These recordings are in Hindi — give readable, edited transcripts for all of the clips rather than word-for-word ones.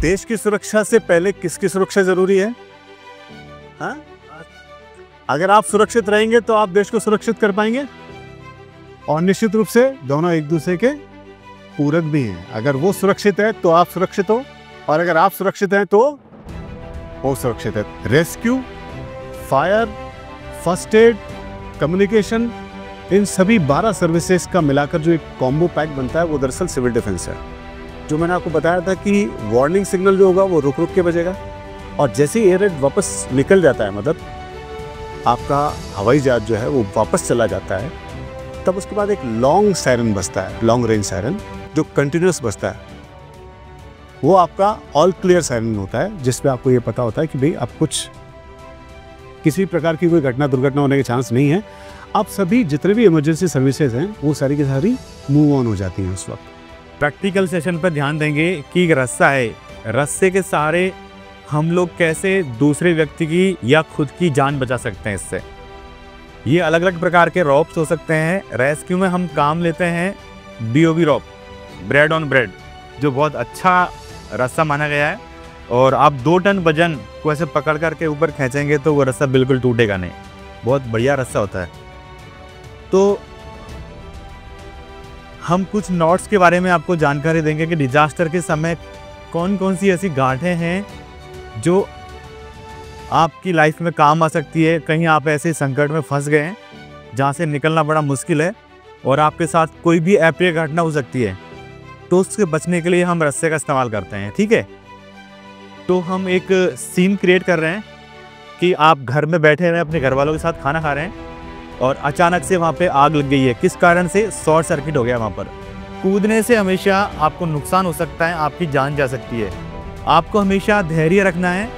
देश की सुरक्षा से पहले किसकी सुरक्षा जरूरी है? हाँ, अगर आप सुरक्षित रहेंगे तो आप देश को सुरक्षित कर पाएंगे। और निश्चित रूप से दोनों एक दूसरे के पूरक भी हैं। अगर वो सुरक्षित है तो आप सुरक्षित हो, और अगर आप सुरक्षित हैं तो वो सुरक्षित है। Rescue, fire, first aid, communication, इन सभी 12 सर्विसेज का मिलाकर जो एक कॉम्बो पैक बनता है वो दरअसल सिविल डिफेंस है। जो मैंने आपको बताया था कि वार्निंग सिग्नल जो होगा वो रुक रुक के बजेगा, और जैसे ही एयर रेड वापस निकल जाता है, मतलब आपका हवाई जहाज जो है वो वापस चला जाता है, तब उसके बाद एक लॉन्ग सायरन बजता है, लॉन्ग रेंज सायरन जो कंटिन्यूस बजता है। वो आपका ऑल क्लियर सायरन होता है, जिसमें आपको ये पता होता है कि भाई अब कुछ किसी प्रकार की कोई घटना दुर्घटना होने के चांस नहीं है। अब सभी जितने भी इमरजेंसी सर्विसेज हैं वो सारी की सारी मूव ऑन हो जाती हैं उस वक्त। प्रैक्टिकल सेशन पर ध्यान देंगे कि एक रस्सा है, रस्से के सहारे हम लोग कैसे दूसरे व्यक्ति की या खुद की जान बचा सकते हैं। इससे ये अलग अलग प्रकार के रॉप्स हो सकते हैं। रेस्क्यू में हम काम लेते हैं BOB रॉप, ब्रेड ऑन ब्रेड, जो बहुत अच्छा रस्सा माना गया है। और आप 2 टन वजन को ऐसे पकड़ करके ऊपर खींचेंगे तो वो रस्सा बिल्कुल टूटेगा नहीं, बहुत बढ़िया रस्सा होता है। तो हम कुछ नॉट्स के बारे में आपको जानकारी देंगे कि डिजास्टर के समय कौन कौन सी ऐसी गांठें हैं जो आपकी लाइफ में काम आ सकती है। कहीं आप ऐसे संकट में फंस गए हैं जहाँ से निकलना बड़ा मुश्किल है और आपके साथ कोई भी अप्रिय घटना हो सकती है, तो उससे बचने के लिए हम रस्से का इस्तेमाल करते हैं। ठीक है, तो हम एक सीन क्रिएट कर रहे हैं कि आप घर में बैठे रहे, अपने घर वालों के साथ खाना खा रहे हैं और अचानक से वहाँ पे आग लग गई है। किस कारण से? शॉर्ट सर्किट हो गया वहाँ पर। कूदने से हमेशा आपको नुकसान हो सकता है, आपकी जान जा सकती है। आपको हमेशा धैर्य रखना है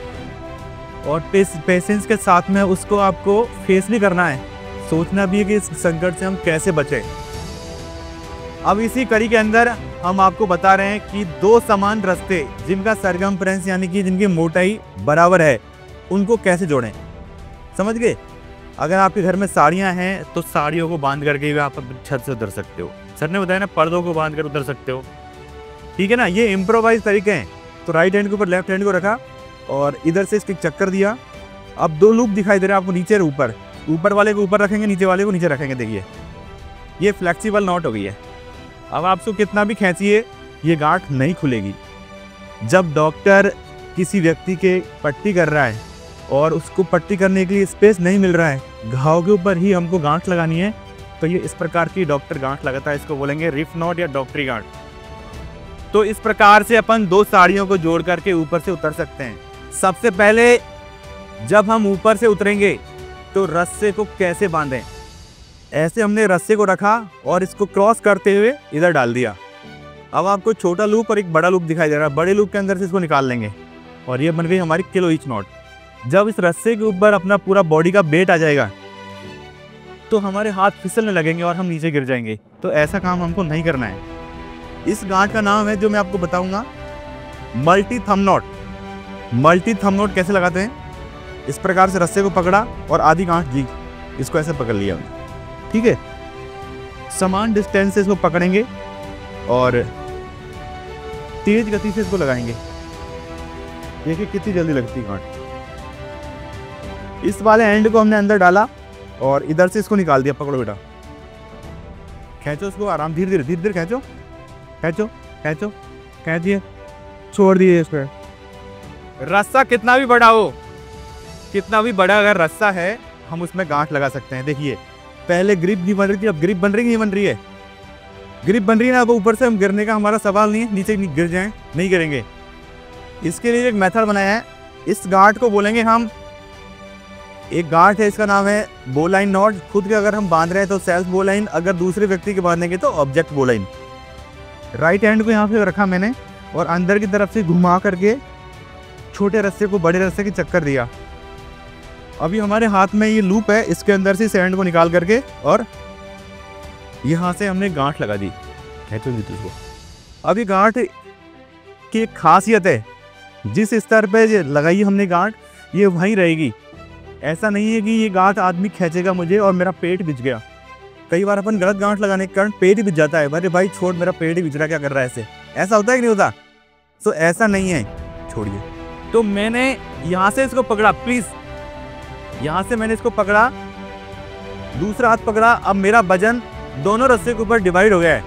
और पेशेंस के साथ में उसको आपको फेस भी करना है। सोचना भी है कि इस संकट से हम कैसे बचें। अब इसी कड़ी के अंदर हम आपको बता रहे हैं कि 2 समान रास्ते जिनका सरकमफ्रेंस यानी कि जिनकी मोटाई बराबर है, उनको कैसे जोड़ें। समझ गए? अगर आपके घर में साड़ियाँ हैं तो साड़ियों को बांध करके भी आप छत से उतर सकते हो। सर ने बताया ना, पर्दों को बांध कर उतर सकते हो। ठीक है ना, ये इम्प्रोवाइज तरीके हैं। तो राइट हैंड के ऊपर लेफ्ट हैंड को रखा और इधर से इसके चक्कर दिया। अब 2 लूप दिखाई दे रहे हैं आपको, नीचे और ऊपर। ऊपर वाले को ऊपर रखेंगे, नीचे वाले को नीचे रखेंगे। देखिए ये फ्लेक्सिबल नॉट हो गई है। अब आपको कितना भी खींचिए ये गांठ नहीं खुलेगी। जब डॉक्टर किसी व्यक्ति के पट्टी कर रहा है और उसको पट्टी करने के लिए स्पेस नहीं मिल रहा है, घाव के ऊपर ही हमको गांठ लगानी है, तो ये इस प्रकार की डॉक्टर गांठ लगाता है। इसको बोलेंगे रिफ नॉट या डॉक्टरी गांठ। तो इस प्रकार से अपन 2 साड़ियों को जोड़ करके ऊपर से उतर सकते हैं। सबसे पहले जब हम ऊपर से उतरेंगे तो रस्से को कैसे बांधें। ऐसे हमने रस्से को रखा और इसको क्रॉस करते हुए इधर डाल दिया। अब आपको छोटा लूप और एक बड़ा लूप दिखाई दे रहा है। बड़े लूप के अंदर से इसको निकाल लेंगे और ये बन गई हमारी किलो ईच नॉट। जब इस रस्से के ऊपर अपना पूरा बॉडी का वेट आ जाएगा तो हमारे हाथ फिसलने लगेंगे और हम नीचे गिर जाएंगे। तो ऐसा काम हमको नहीं करना है। इस गांठ का नाम है, जो मैं आपको बताऊंगा, multi thumb not. Multi thumb not कैसे लगाते हैं? इस प्रकार से रस्से को पकड़ा और आधी गांठ दी, इसको ऐसे पकड़ लिया। ठीक है, समान डिस्टेंस से इसको पकड़ेंगे और तेज गति से इसको लगाएंगे। देखिए कितनी जल्दी लगती है गांठ। इस वाले एंड को हमने अंदर डाला और इधर से इसको निकाल दिया। पकड़ो बेटा, खींचो इसको आराम, धीरे धीरे धीरे धीरे खींचो खींचो खींचो, खींच दिए, छोड़ दिए। इसको रस्सा कितना भी बड़ा हो, कितना भी बड़ा अगर रस्सा है, हम उसमें गांठ लगा सकते हैं। देखिए पहले ग्रिप नहीं बन रही थी, अब ग्रिप बन रही है, नहीं बन रही है। ग्रिप बन रही है ना, अब ऊपर से हम गिरने का हमारा सवाल नहीं है। नीचे गिर जाएं, नहीं गिरेंगे। इसके लिए एक मेथड बनाया है। इस गांठ को बोलेंगे हम, एक गांठ है, इसका नाम है बोलाइन नॉट। खुद के अगर हम बांध रहे हैं तो सेल्फ बोलाइन, अगर दूसरे व्यक्ति के बांधेंगे तो ऑब्जेक्ट बोलाइन। राइट हैंड को यहाँ पे रखा मैंने और अंदर की तरफ से घुमा करके छोटे रस्से को बड़े रस्से की चक्कर दिया। अभी हमारे हाथ में ये लूप है, इसके अंदर से सैंड को निकाल करके और यहाँ से हमने गांठ लगा दी। खींचो दी इसको। अभी गांठ की एक खासियत है, जिस स्तर पे लगाई हमने गांठ, ये वहीं रहेगी। ऐसा नहीं है कि ये गांठ आदमी खींचेगा मुझे और मेरा पेट बिछ गया। कई बार अपन गलत गांठ लगाने के कारण पेट ही बिछ जाता है। अरे भाई छोड़, मेरा पेट ही बिछ रहा, क्या कर रहा है ऐसे? ऐसा होता है कि नहीं होता? तो ऐसा नहीं है। छोड़िए। तो मैंने यहाँ से इसको पकड़ा, प्लीज, यहाँ से मैंने इसको पकड़ा, दूसरा हाथ पकड़ा। अब मेरा वजन दोनों रस्से के ऊपर डिवाइड हो गया है,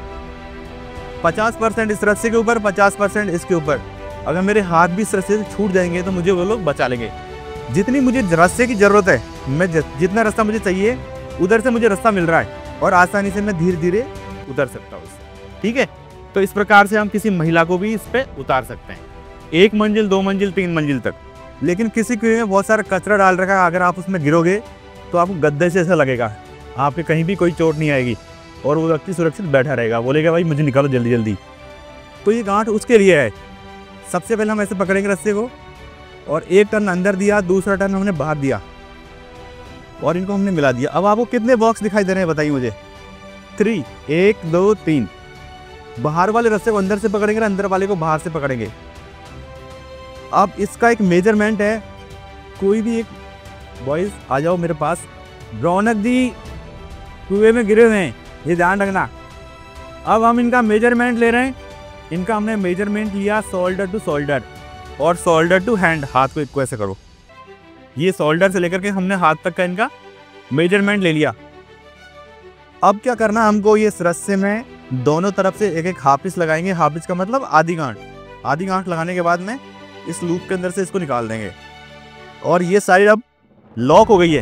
50% इस रस्से के ऊपर, 50% इसके ऊपर। अगर मेरे हाथ भी इस रस्से से छूट जाएंगे तो मुझे वो लोग बचा लेंगे। जितनी मुझे रस्से की जरूरत है, मैं जितना रास्ता मुझे चाहिए उधर से मुझे रास्ता मिल रहा है और आसानी से मैं धीरे धीरे उतर सकता हूँ इससे। ठीक है, तो इस प्रकार से हम किसी महिला को भी इस पे उतार सकते हैं, 1 मंजिल, 2 मंजिल, 3 मंजिल तक। लेकिन किसी कुएं में बहुत सारा कचरा डाल रखा है, अगर आप उसमें गिरोगे तो आपको गद्दे से ऐसा लगेगा, आपके कहीं भी कोई चोट नहीं आएगी और वो व्यक्ति सुरक्षित बैठा रहेगा, बोलेगा भाई मुझे निकालो जल्दी जल्दी। तो ये गांठ उसके लिए है। सबसे पहले हम ऐसे पकड़ेंगे रस्से को और एक टर्न अंदर दिया, दूसरा टर्न हमने बाहर दिया और इनको हमने मिला दिया। अब आपको कितने बॉक्स दिखाई दे रहे हैं बताइए मुझे? 3, 1, 2, 3। बाहर वाले रस्से को अंदर से पकड़ेंगे, अंदर वाले को बाहर से पकड़ेंगे। अब इसका एक मेजरमेंट है, कोई भी एक बॉयज आ जाओ मेरे पास। रौनक दी कुएं में गिरे हुए हैं, ये ध्यान रखना। अब हम इनका मेजरमेंट ले रहे हैं। इनका हमने मेजरमेंट लिया शोल्डर टू शोल्डर और शोल्डर टू हैंड, हाथ को एक ऐसे करो। ये शोल्डर से लेकर के हमने हाथ तक का इनका मेजरमेंट ले लिया। अब क्या करना हमको, ये रस्से में दोनों तरफ से एक एक हाफिस लगाएंगे। हाफिस का मतलब आधी गांठ। आधी गांठ लगाने के बाद में इस लूप के अंदर से इसको निकाल देंगे और ये साइड अब लॉक हो गई है,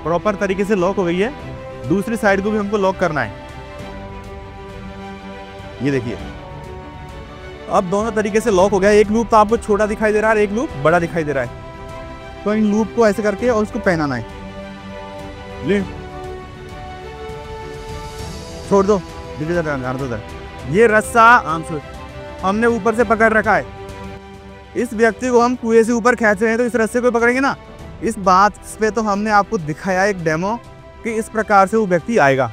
प्रॉपर तरीके से लॉक हो गई है। दूसरी साइड को भी हमको लॉक करना है। ये देखिए, अब दोनों तरीके से लॉक हो गया। एक लूप तो आपको छोटा दिखाई दे रहा है, एक लूप बड़ा दिखाई दे रहा है। तो इन लूप को ऐसे करके और उसको पहनाना है। ले छोड़ दो, ये रस्सा हमने ऊपर से पकड़ रखा है। इस व्यक्ति को हम कुएं से ऊपर खींच रहे हैं, तो इस रस्से को पकड़ेंगे ना। इस बात पे तो हमने आपको दिखाया एक डेमो कि इस प्रकार से वो व्यक्ति आएगा,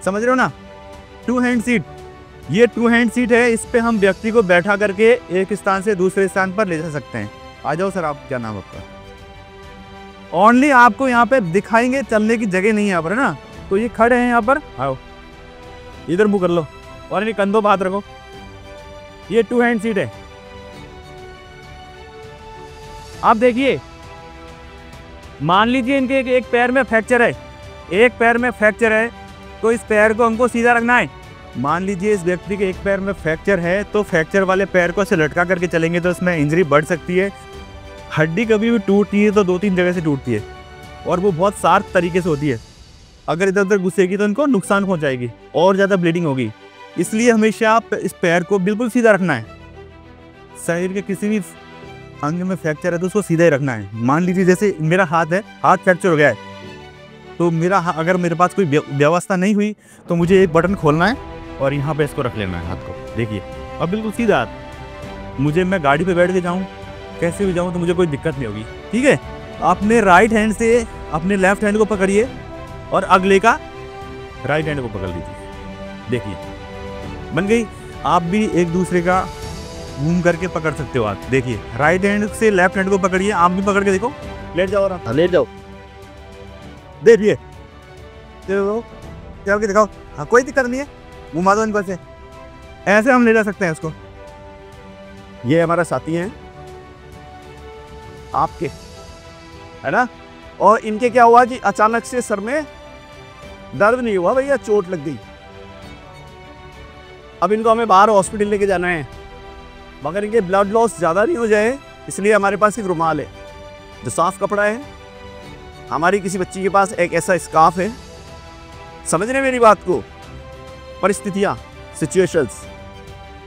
समझ रहे हो ना। 2 हैंड सीट, ये 2 हैंड सीट है। इस पे हम व्यक्ति को बैठा करके एक स्थान से दूसरे स्थान पर ले जा सकते हैं। आ जाओ सर, आप क्या नाम आपका? ओनली आपको यहाँ पे दिखाएंगे, चलने की जगह नहीं है यहाँ पर, है ना। तो ये खड़े हैं यहाँ पर, आओ इधर मुँह कर लो और इन्हें कंधों पर हाथ रखो। ये 2 हैंड सीट है। आप देखिए, मान लीजिए इनके एक पैर में फ्रैक्चर है, एक पैर में फ्रैक्चर है, तो इस पैर को हमको सीधा रखना है। मान लीजिए इस व्यक्ति के एक पैर में फ्रैक्चर है, तो फ्रैक्चर वाले पैर को ऐसे लटका करके चलेंगे तो इसमें इंजरी बढ़ सकती है। हड्डी कभी भी टूटती है तो 2-3 जगह से टूटती है और वो बहुत शार्प तरीके से होती है। अगर इधर उधर घुसेगी तो इनको नुकसान पहुंचाएगी और ज़्यादा ब्लीडिंग होगी। इसलिए हमेशा आप इस पैर को बिल्कुल सीधा रखना है। शरीर के किसी भी अंग में फ्रैक्चर है तो उसको सीधा ही रखना है। मान लीजिए जैसे मेरा हाथ है, हाथ फ्रैक्चर हो गया है, तो अगर मेरे पास कोई व्यवस्था नहीं हुई तो मुझे एक बटन खोलना है और यहाँ पे इसको रख लेना है हाथ को। देखिए अब बिल्कुल सीधा हाथ। मुझे, मैं गाड़ी पे बैठ के जाऊँ, कैसे भी जाऊँ, तो मुझे कोई दिक्कत नहीं होगी। ठीक है, अपने राइट हैंड से अपने लेफ्ट हैंड को पकड़िए और अगले का राइट हैंड को पकड़ लीजिए। देखिए बन गई। आप भी एक दूसरे का घूम करके पकड़ सकते हो हाथ। देखिए राइट हैंड से लेफ्ट हैंड को पकड़िए, आप भी पकड़ के देखो। लेट जाओ और लेट जाओ, देखिए चल के दिखाओ। हाँ कोई दिक्कत नहीं है, घुमा दो इनको से, ऐसे हम ले जा सकते हैं उसको। ये हमारा साथी हैं आपके, है ना। और इनके क्या हुआ कि अचानक से सर में दर्द नहीं हुआ भैया, चोट लग गई। अब इनको हमें बाहर हॉस्पिटल लेके जाना है, मगर इनके ब्लड लॉस ज़्यादा नहीं हो जाए, इसलिए हमारे पास एक रुमाल है जो साफ कपड़ा है। हमारी किसी बच्ची के पास एक ऐसा स्कार्फ है। समझ रहे मेरी बात को? परिस्थितियाँ, सिचुएशंस,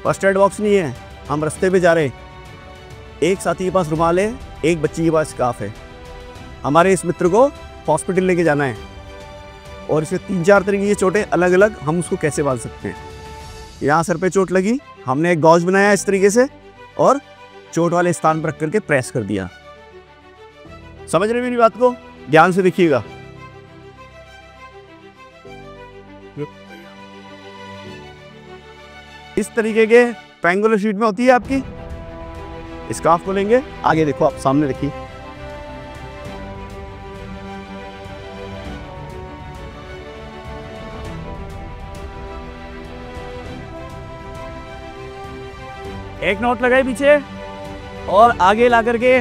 फर्स्ट एड बॉक्स नहीं है, हम रास्ते पे जा रहे हैं। एक साथी के पास रुमाल है, एक बच्ची के पास स्कार्फ है। हमारे इस मित्र को हॉस्पिटल लेके जाना है और इसे 3-4 तरीके की चोटें अलग अलग, हम उसको कैसे बांध सकते हैं। यहाँ सर पे चोट लगी, हमने एक गॉज बनाया इस तरीके से और चोट वाले स्थान पर रख करके प्रेस कर दिया। समझ रहे मेरी बात को? ध्यान से देखिएगा। इस तरीके के ट्रायंगुलर शीट में होती है आपकी। स्कार्फ को लेंगे, आगे देखो, आप सामने देखिए। एक नोट लगाए पीछे, और आगे ला करके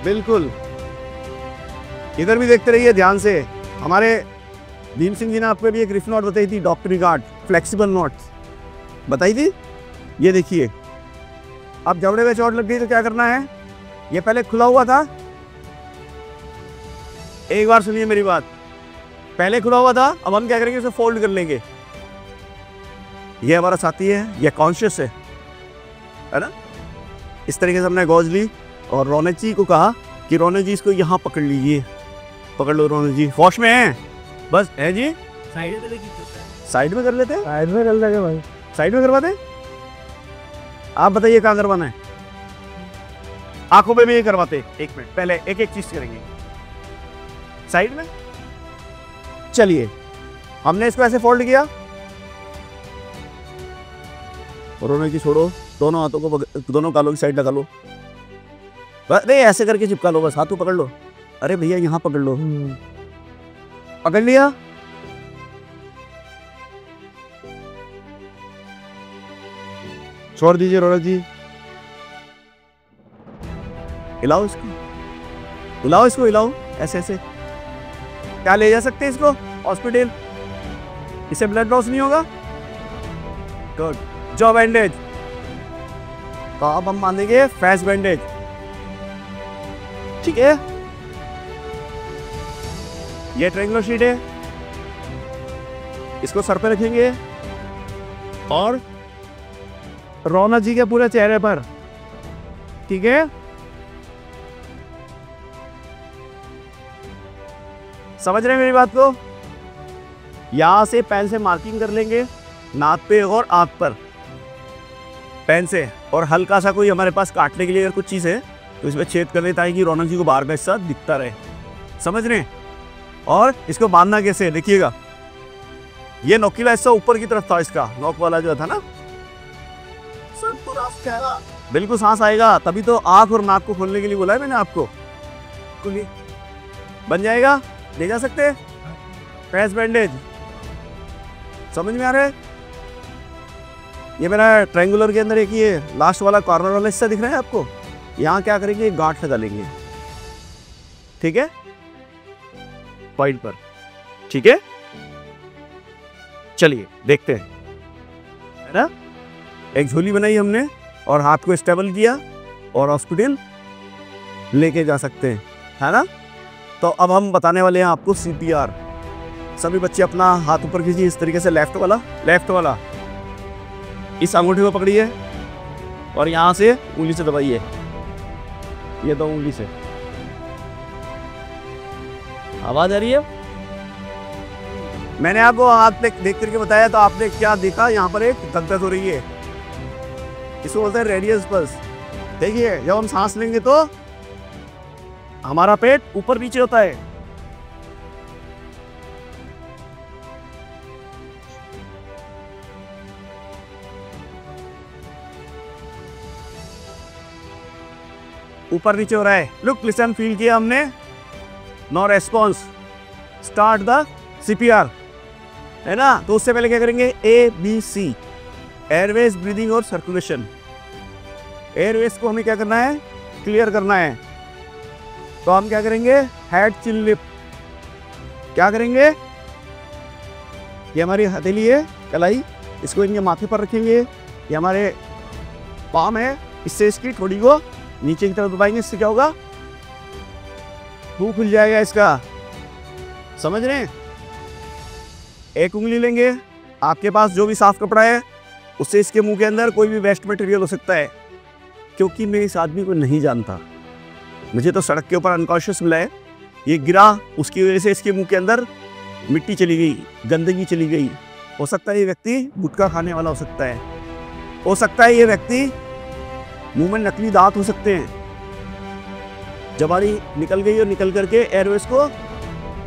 बिल्कुल इधर भी देखते रहिए ध्यान से। हमारे भीम सिंह जी ने आपको भी एक रिफ नॉट बताई थी, डॉक्टरी गार्ड फ्लेक्सिबल नॉट बताई थी। ये देखिए, अब जबड़े में चोट लग गई तो क्या करना है, ये पहले खुला हुआ था, एक बार सुनिए मेरी बात, पहले खुला हुआ था, अब हम क्या करेंगे, उसे फोल्ड कर लेंगे। ये हमारा साथी है, ये कॉन्शियस है ना। इस तरीके से हमने गौज ली और रौनक जी को कहा कि रौनक जी इसको यहाँ पकड़ लीजिए, पकड़ लो रौनक जी, होश में है बस है जी। साइड में कर लेते हैं, साइड में कर लेंगे भाई, साइड में करवाते हैं। आप बताइए कहाँ करवाना है, आंखों में भी ये करवाते हैं। एक मिनट पहले एक एक चीज करेंगे, साइड में। चलिए, हमने इसको ऐसे फोल्ड किया, रौनक जी छोड़ो, दोनों हाथों को दोनों कालों की साइड लगा लो, नहीं ऐसे करके चिपका लो, बस हाथों पकड़ लो। अरे भैया यहाँ पकड़ लो, पकड़ लिया। छोड़ दीजिए रौनक जी, हिलाओ इसको, हिलाओ इसको, हिलाओ ऐसे ऐसे। क्या ले जा सकते हैं इसको हॉस्पिटल, इससे ब्लड लॉस नहीं होगा। गुड, जो बैंडेज तो अब हम बांधेंगे फैस बैंडेज, ठीक है। ये ट्रायंगुलर शीट है, इसको सर पे रखेंगे और रौनक जी के पूरे चेहरे पर, ठीक है। समझ रहे हैं मेरी बात को। यहां से पेन से मार्किंग कर लेंगे नाक पे और आंख पर, पेन से, और हल्का सा कोई हमारे पास काटने के लिए अगर कुछ चीज़ है तो इसमें छेद कर देता है कि रौनक जी को बार बार साथ दिखता रहे, समझ रहे हैं। और इसको बांधना कैसे है देखिएगा, ये नोकीला हिस्सा ऊपर की तरफ था, इसका नोक वाला जो था ना, बिल्कुल सांस आएगा, तभी तो आंख और नाक को खोलने के लिए बोला है मैंने आपको। बन जाएगा, ले जा सकते हैं फैस बैंडेज, समझ में आ रहा है। ये मेरा ट्रायंगुलर के अंदर एक ये लास्ट वाला कॉर्नर वाला हिस्सा दिख रहा है आपको, यहाँ क्या करेंगे, गांठ लगा लेंगे, ठीक है, पॉइंट पर, ठीक है। चलिए देखते हैं, है ना। एक झोली बनाई हमने और हाथ को स्टेबल किया और हॉस्पिटल लेके जा सकते हैं, है ना। तो अब हम बताने वाले हैं आपको CPR। सभी बच्चे अपना हाथ ऊपर कीजिए इस तरीके से, लेफ्ट वाला इस अंगूठे को पकड़िए और यहाँ से उंगली से दबाइए, ये दो उंगली से। आवाज आ रही है। मैंने आपको हाथ देख करके बताया तो आपने क्या देखा, यहाँ पर एक दर्द हो रही है, इसको बोलते हैं रेडियस पल्स। देखिए, जब हम सांस लेंगे तो हमारा पेट ऊपर नीचे होता है, ऊपर नीचे हो रहा है। लुक, लिसन, फील किया हमने, no response, start the CPR, है ना। तो उससे पहले क्या करेंगे, ABC, एयरवेज, ब्रीदिंग और सर्कुलेशन। एयरवेज को हमें क्या करना है, क्लियर करना है। तो हम क्या करेंगे, हेड, चिन, लिप, क्या करेंगे, ये हमारी हथेली है, कलाई, इसको इनके माथे पर रखेंगे, ये हमारे पाम है, इससे इसकी ठोड़ी को नीचे की तरफ दबाएंगे, इससे क्या होगा, मुंह खुल जाएगा इसका, समझ रहे हैं। एक उंगली लेंगे, आपके पास जो भी साफ कपड़ा है उससे इसके मुंह के अंदर कोई भी वेस्ट मटेरियल हो सकता है, क्योंकि मैं इस आदमी को नहीं जानता, मुझे तो सड़क के ऊपर अनकॉन्शियस मिला है, ये गिरा, उसकी वजह से इसके मुंह के अंदर मिट्टी चली गई, गंदगी चली गई। हो सकता है ये व्यक्ति गुटखा खाने वाला हो सकता है, हो सकता है ये व्यक्ति मुंह में नकली दांत हो सकते हैं, जबानी निकल गई और निकल करके एयरवेज को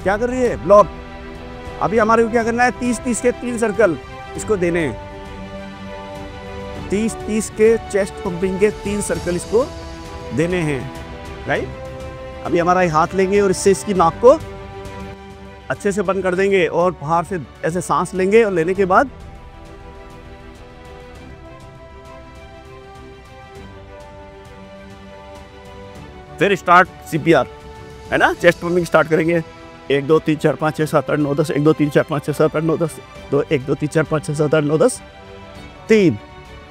क्या कर रही है, ब्लॉक। अभी हमारे को क्या करना है, 30-30 के 3 सर्कल इसको देने हैं, 30-30 के चेस्ट पंपिंग के 3 सर्कल इसको देने हैं, राइट। अभी हमारा हाथ लेंगे और इससे इसकी नाक को अच्छे से बंद कर देंगे और बाहर से ऐसे सांस लेंगे और लेने के बाद फिर स्टार्ट CPR, है ना, चेस्ट पंपिंग स्टार्ट करेंगे। 1 2 3 4 5 6 7 8 9 10, 1 2 3 4 5 6 7 8 9 10, 1 2 3 4 5 6 7 8 9 10, 3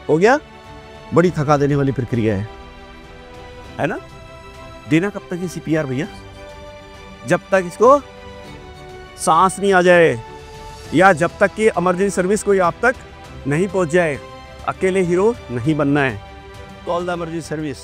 हो गया। बड़ी थका देने वाली प्रक्रिया है ना। देना कब तक है CPR भैया? जब तक इसको सांस नहीं आ जाए, या जब तक कि इमरजेंसी सर्विस कोई आप तक नहीं पहुंच जाए। अकेले हीरो नहीं बनना है, कॉल द इमरजेंसी सर्विस।